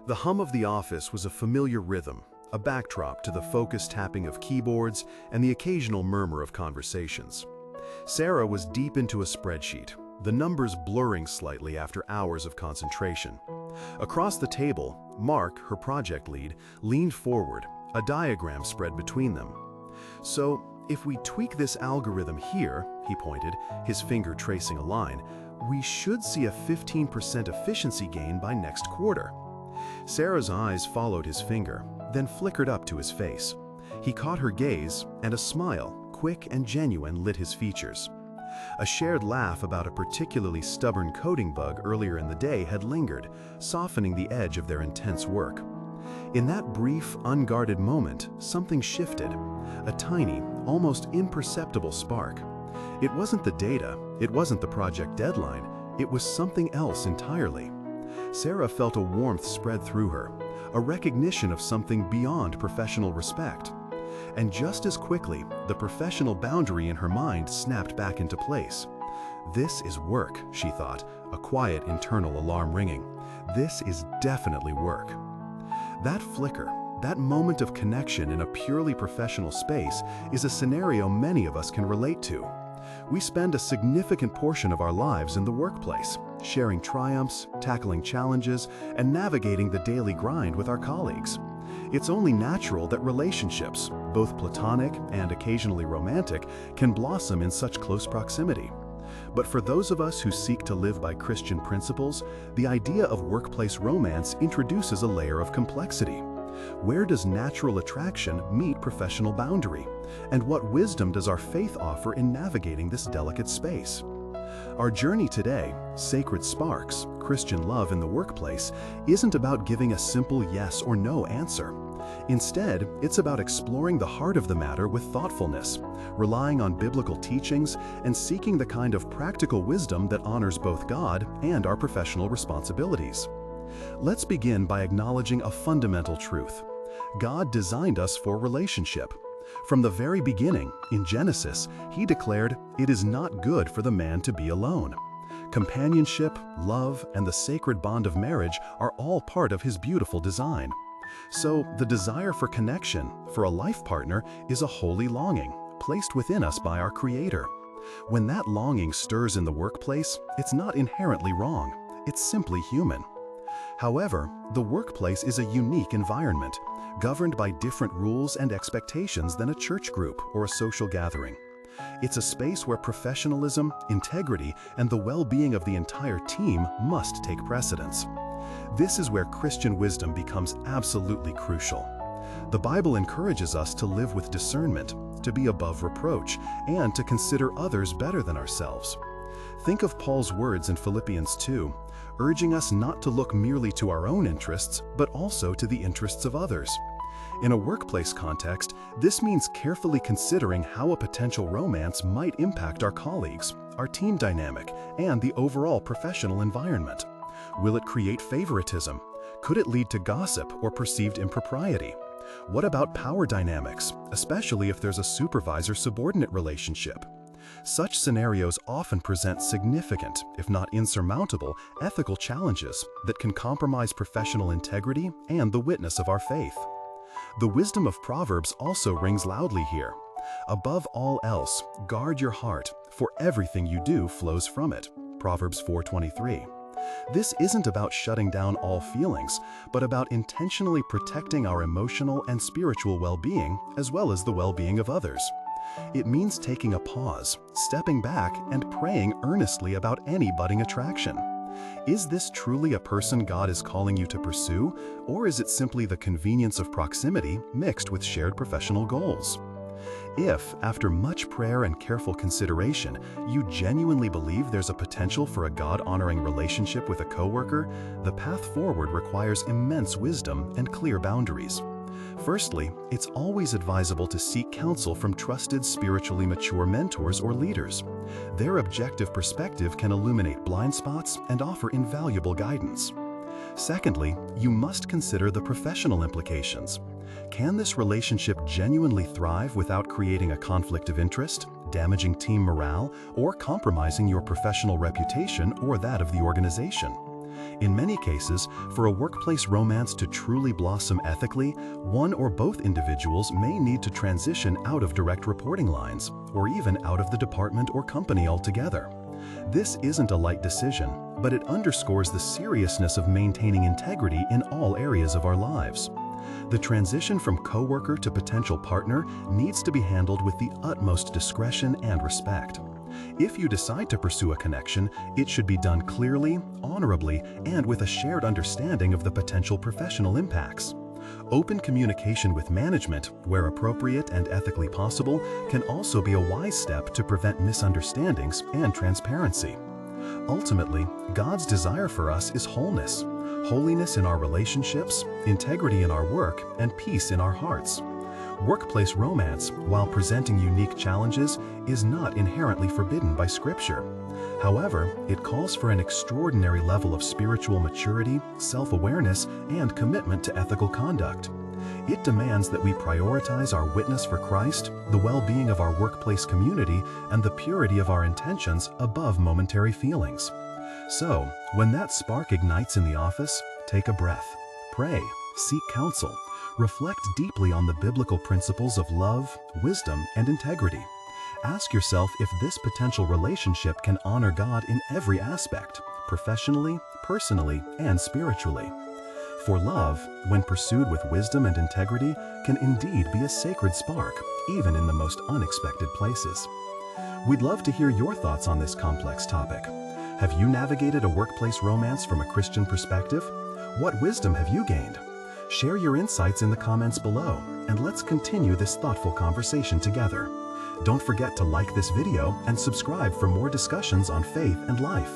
The hum of the office was a familiar rhythm, a backdrop to the focused tapping of keyboards and the occasional murmur of conversations. Sarah was deep into a spreadsheet, the numbers blurring slightly after hours of concentration. Across the table, Mark, her project lead, leaned forward, a diagram spread between them. "So, if we tweak this algorithm here," he pointed, his finger tracing a line, "we should see a 15% efficiency gain by next quarter." Sarah's eyes followed his finger, then flickered up to his face. He caught her gaze, and a smile, quick and genuine, lit his features. A shared laugh about a particularly stubborn coding bug earlier in the day had lingered, softening the edge of their intense work. In that brief, unguarded moment, something shifted, a tiny, almost imperceptible spark. It wasn't the data, it wasn't the project deadline, it was something else entirely. Sarah felt a warmth spread through her, a recognition of something beyond professional respect. And just as quickly, the professional boundary in her mind snapped back into place. "This is work," she thought, a quiet internal alarm ringing. "This is definitely work." That flicker, that moment of connection in a purely professional space, is a scenario many of us can relate to. We spend a significant portion of our lives in the workplace, sharing triumphs, tackling challenges, and navigating the daily grind with our colleagues. It's only natural that relationships, both platonic and occasionally romantic, can blossom in such close proximity. But for those of us who seek to live by Christian principles, the idea of workplace romance introduces a layer of complexity. Where does natural attraction meet professional boundary? And what wisdom does our faith offer in navigating this delicate space? Our journey today, Sacred Sparks, Christian Love in the Workplace, isn't about giving a simple yes or no answer. Instead, it's about exploring the heart of the matter with thoughtfulness, relying on biblical teachings, and seeking the kind of practical wisdom that honors both God and our professional responsibilities. Let's begin by acknowledging a fundamental truth. God designed us for relationship. From the very beginning, in Genesis, He declared, "It is not good for the man to be alone." Companionship, love, and the sacred bond of marriage are all part of His beautiful design. So, the desire for connection, for a life partner, is a holy longing, placed within us by our Creator. When that longing stirs in the workplace, it's not inherently wrong, it's simply human. However, the workplace is a unique environment, governed by different rules and expectations than a church group or a social gathering. It's a space where professionalism, integrity, and the well-being of the entire team must take precedence. This is where Christian wisdom becomes absolutely crucial. The Bible encourages us to live with discernment, to be above reproach, and to consider others better than ourselves. Think of Paul's words in Philippians 2, urging us not to look merely to our own interests, but also to the interests of others. In a workplace context, this means carefully considering how a potential romance might impact our colleagues, our team dynamic, and the overall professional environment. Will it create favoritism? Could it lead to gossip or perceived impropriety? What about power dynamics, especially if there's a supervisor-subordinate relationship? Such scenarios often present significant, if not insurmountable, ethical challenges that can compromise professional integrity and the witness of our faith. The wisdom of Proverbs also rings loudly here. Above all else, guard your heart, for everything you do flows from it. Proverbs 4:23. This isn't about shutting down all feelings, but about intentionally protecting our emotional and spiritual well-being, as well as the well-being of others. It means taking a pause, stepping back, and praying earnestly about any budding attraction. Is this truly a person God is calling you to pursue, or is it simply the convenience of proximity mixed with shared professional goals? If, after much prayer and careful consideration, you genuinely believe there's a potential for a God-honoring relationship with a coworker, the path forward requires immense wisdom and clear boundaries. Firstly, it's always advisable to seek counsel from trusted spiritually mature mentors or leaders. Their objective perspective can illuminate blind spots and offer invaluable guidance. Secondly, you must consider the professional implications. Can this relationship genuinely thrive without creating a conflict of interest, damaging team morale, or compromising your professional reputation or that of the organization? In many cases, for a workplace romance to truly blossom ethically, one or both individuals may need to transition out of direct reporting lines, or even out of the department or company altogether. This isn't a light decision, but it underscores the seriousness of maintaining integrity in all areas of our lives. The transition from coworker to potential partner needs to be handled with the utmost discretion and respect. If you decide to pursue a connection, it should be done clearly, honorably, and with a shared understanding of the potential professional impacts. Open communication with management, where appropriate and ethically possible, can also be a wise step to prevent misunderstandings and transparency. Ultimately, God's desire for us is wholeness. Holiness in our relationships, integrity in our work, and peace in our hearts. Workplace romance, while presenting unique challenges, is not inherently forbidden by Scripture. However, it calls for an extraordinary level of spiritual maturity, self-awareness, and commitment to ethical conduct. It demands that we prioritize our witness for Christ, the well-being of our workplace community, and the purity of our intentions above momentary feelings. So, when that spark ignites in the office, take a breath, pray, seek counsel, reflect deeply on the biblical principles of love, wisdom, and integrity. Ask yourself if this potential relationship can honor God in every aspect, professionally, personally, and spiritually. For love, when pursued with wisdom and integrity, can indeed be a sacred spark, even in the most unexpected places. We'd love to hear your thoughts on this complex topic. Have you navigated a workplace romance from a Christian perspective? What wisdom have you gained? Share your insights in the comments below, and let's continue this thoughtful conversation together. Don't forget to like this video and subscribe for more discussions on faith and life.